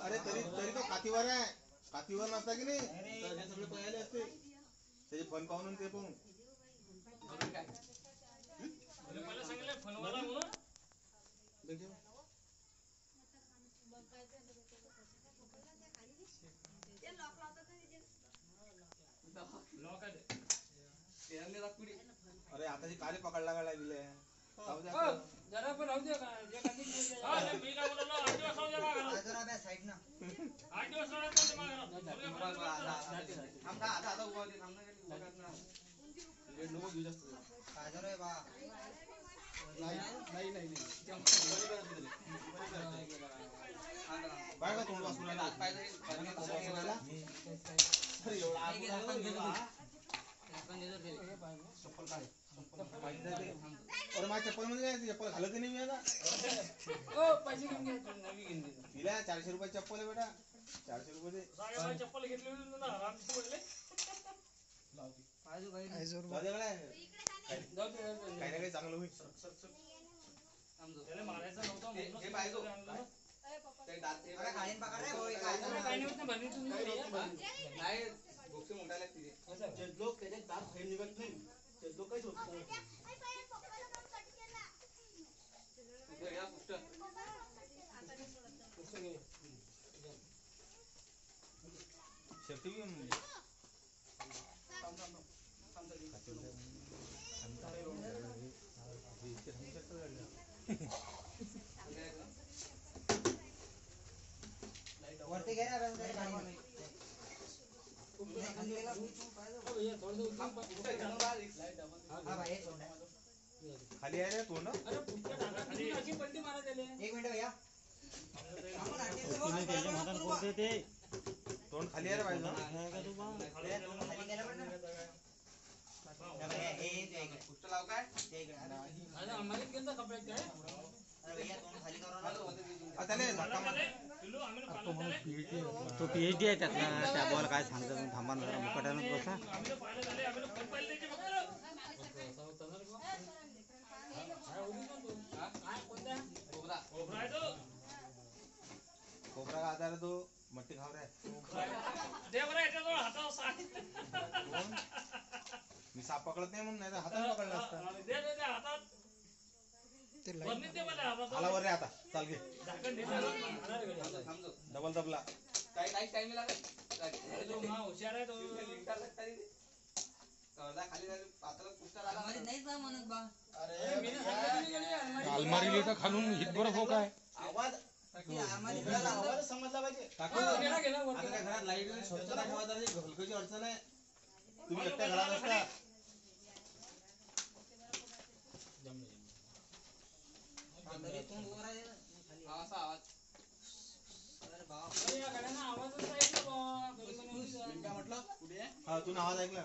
अरे तरी तरी तो खातीवर आहे, खातीवर नसता की नाही तर सगळे पळाले असते त्याचे फोन पाहून ते पाहून मला सांगितलं फोनवाला म्हणून अरे आता काले पकडला गाडा दिले जरा पण राहू दे का मी काय बोललो 8 दिवस राहू दे मागा साईड ना 8 दिवस राहू दे मागा थांब आता उभा होते थांब ना लेट नको घेऊ जास्त काय रे बा नाही बाय का तोंड वाचून राहिला पाहिजे अरे एवढा चप्पल काय और माझ्या चप्पल मध्ये चप्पल घालत नाही मी आता पैसे घेऊन नवी घेऊन तिला 400 रुपये चप्पल आहे बेटा 400 रुपये चप्पल घेतली ना आराम पडले काही ना काही चांगलं होईल मारायचं नव्हतं लोक त्याचे दात बाहेर निघत नाही ते लोक काहीच होत नाही शेवटी वरती घे ना खाली आहे रे तोंड पलटी मारा त्याले 1 मिनिट भैया तोंड खाली आहे रे पाहिजे तो पीएचडी आहे त्यातला त्या बॉल काय सांगतो थांबा जरा मुकटानं बसा कोबरा का आधार तो मट्टी खाव रे मी साप पकडत नाही म्हणून नाही तर हातात पकडला असता आला वर रे आता चाल घे डबल दबला काही टाइम लागत हुशार आहे तो अलमारी तर खालून हितभर हो काय आवाज समजला पाहिजे आता काय घरात लाईट स्वच्छता ठेवायची घरची अडचण आहे तुम्ही एकट्या घरात असता हा तू आवाज ऐकला